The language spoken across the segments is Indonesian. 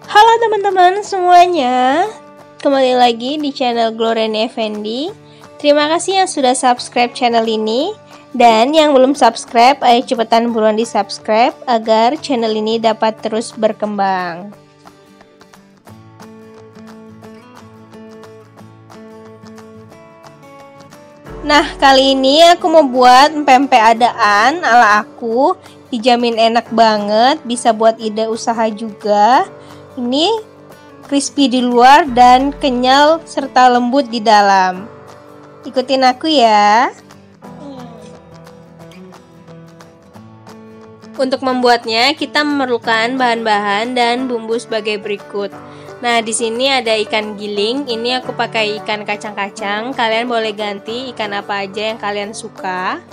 Halo teman-teman semuanya, kembali lagi di channel Gloriani Effendi. Terima kasih yang sudah subscribe channel ini. Dan yang belum subscribe, ayo cepetan buruan di subscribe agar channel ini dapat terus berkembang. Nah, kali ini aku mau buat pempek adaan ala aku. Dijamin enak banget, bisa buat ide usaha juga. Ini crispy di luar dan kenyal serta lembut di dalam. Ikutin aku ya. Untuk membuatnya, kita memerlukan bahan-bahan dan bumbu sebagai berikut. Nah, di sini ada ikan giling. Ini aku pakai ikan kacang-kacang. Kalian boleh ganti ikan apa aja yang kalian suka.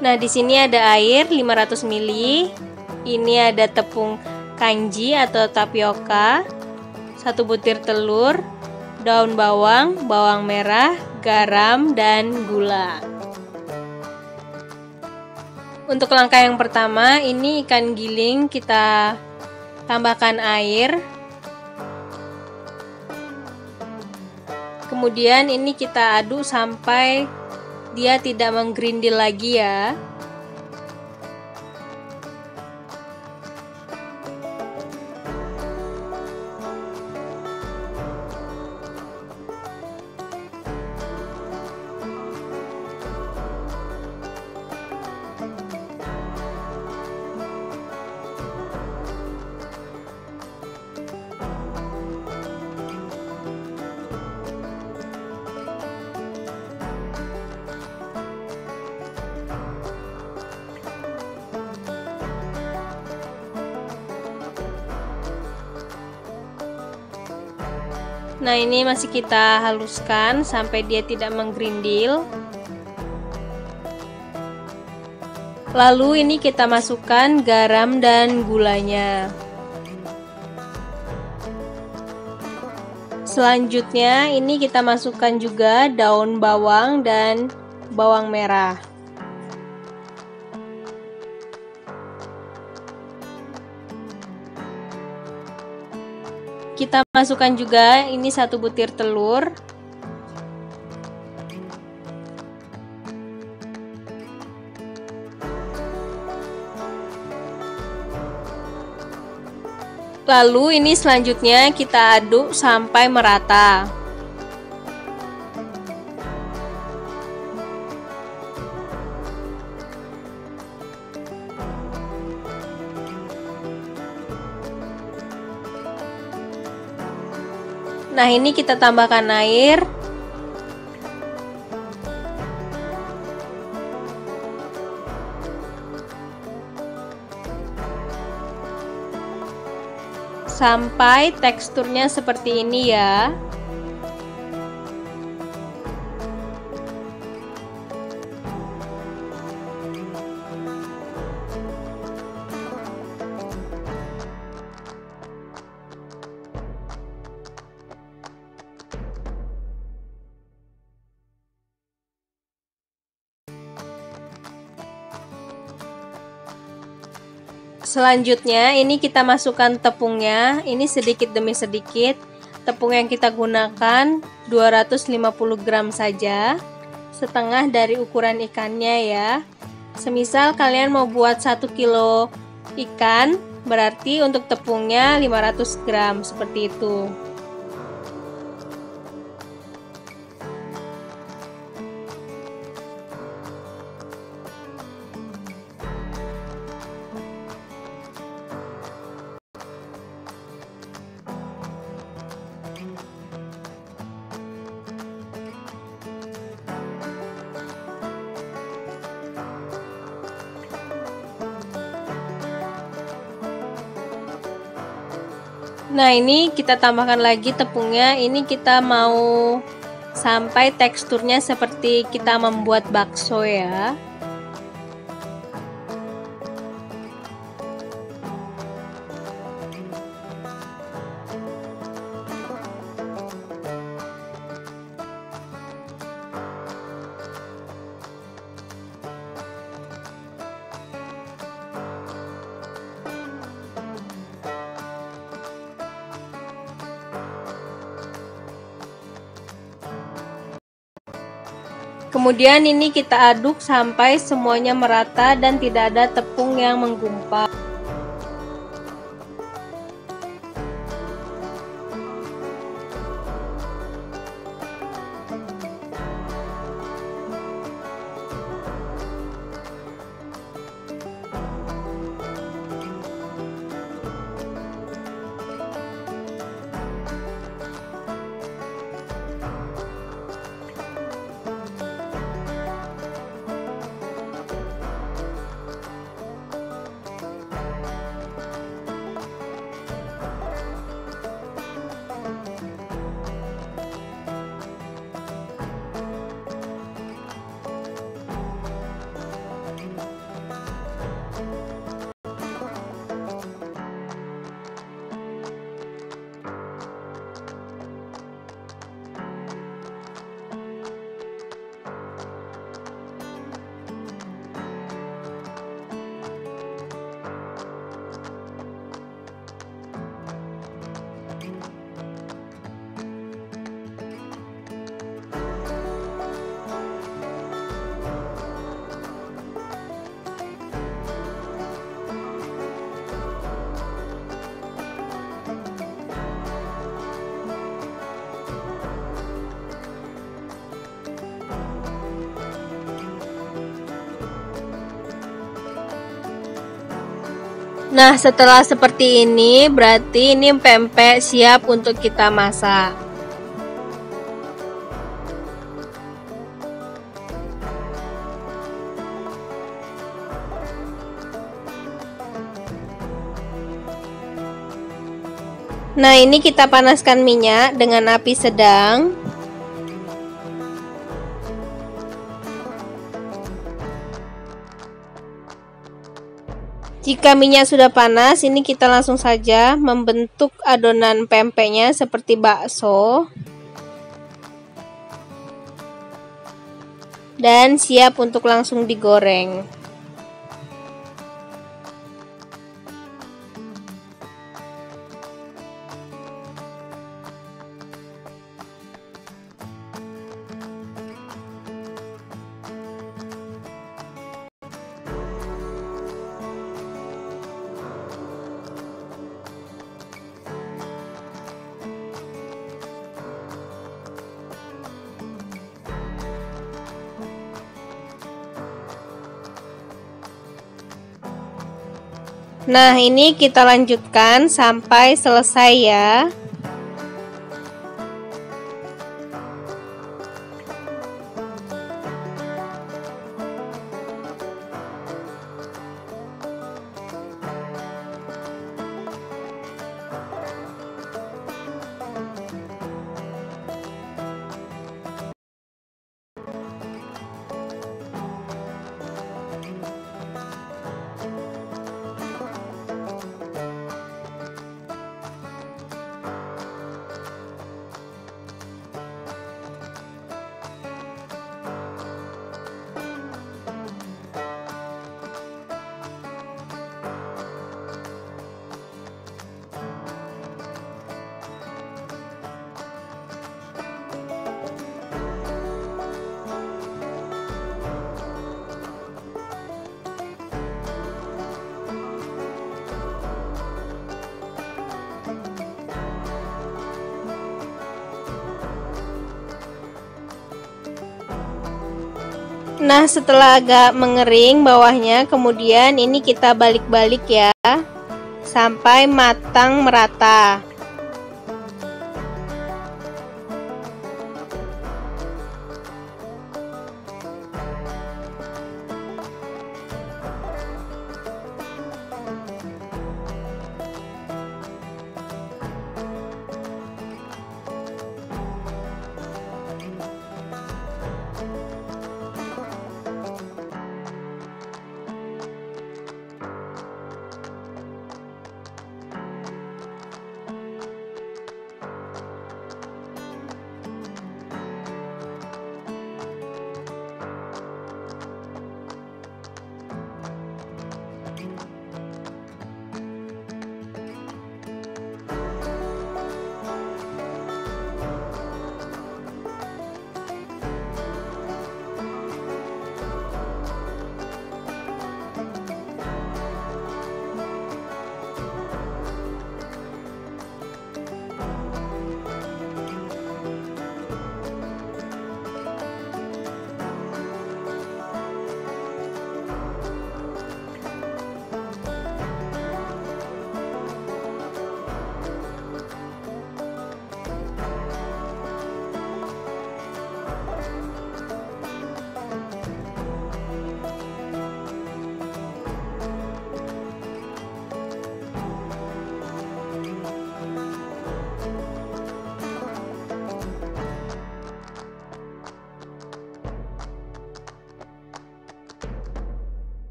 Nah, di sini ada air 500 ml. Ini ada tepung kanji atau tapioka, 1 butir telur, daun bawang, bawang merah, garam, dan gula. Untuk langkah yang pertama, ini ikan giling kita tambahkan air. Kemudian ini kita aduk sampai dia tidak menggerindil lagi ya. Nah, ini masih kita haluskan sampai dia tidak menggerindil. Lalu ini kita masukkan garam dan gulanya. Selanjutnya ini kita masukkan juga daun bawang dan bawang merah. Kita masukkan juga ini 1 butir telur. Lalu ini selanjutnya kita aduk sampai merata. Nah, ini kita tambahkan air. Sampai teksturnya seperti ini ya. Selanjutnya ini kita masukkan tepungnya, ini sedikit demi sedikit. Tepung yang kita gunakan 250 gram saja, setengah dari ukuran ikannya ya. Semisal kalian mau buat 1 kilo ikan, berarti untuk tepungnya 500 gram seperti itu. Nah, ini kita tambahkan lagi tepungnya. Ini kita mau sampai teksturnya seperti kita membuat bakso ya. Kemudian ini kita aduk sampai semuanya merata dan tidak ada tepung yang menggumpal. Nah, setelah seperti ini, berarti ini pempek siap untuk kita masak. Nah, ini kita panaskan minyak dengan api sedang. Jika minyak sudah panas, ini kita langsung saja membentuk adonan pempeknya seperti bakso. Dan siap untuk langsung digoreng. Nah, ini kita lanjutkan sampai selesai ya. Nah, setelah agak mengering bawahnya, kemudian ini kita balik-balik ya sampai matang merata.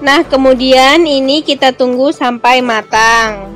Nah, kemudian ini kita tunggu sampai matang.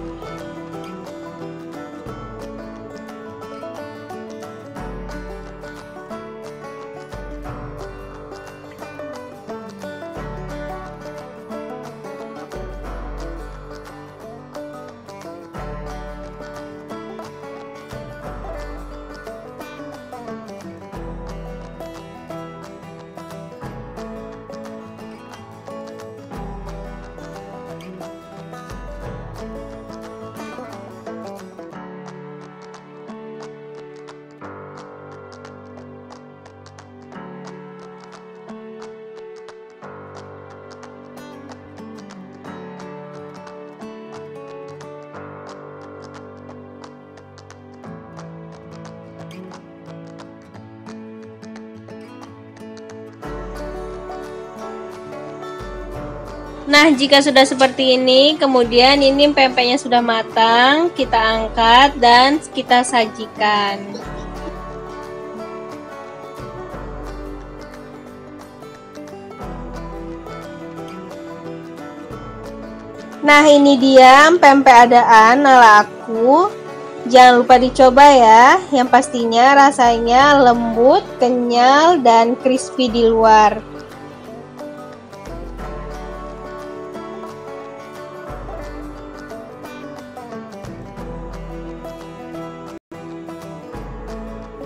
Nah, jika sudah seperti ini, kemudian ini pempeknya sudah matang, kita angkat dan kita sajikan. Nah, ini dia pempek adaan ala aku. Jangan lupa dicoba ya. Yang pastinya rasanya lembut, kenyal, dan crispy di luar.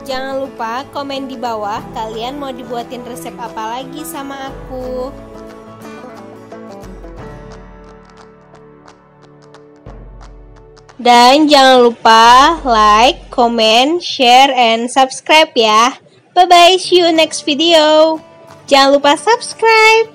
Jangan lupa komen di bawah kalian mau dibuatin resep apa lagi sama aku. Dan jangan lupa like, comment, share, and subscribe ya. Bye bye, see you next video. Jangan lupa subscribe.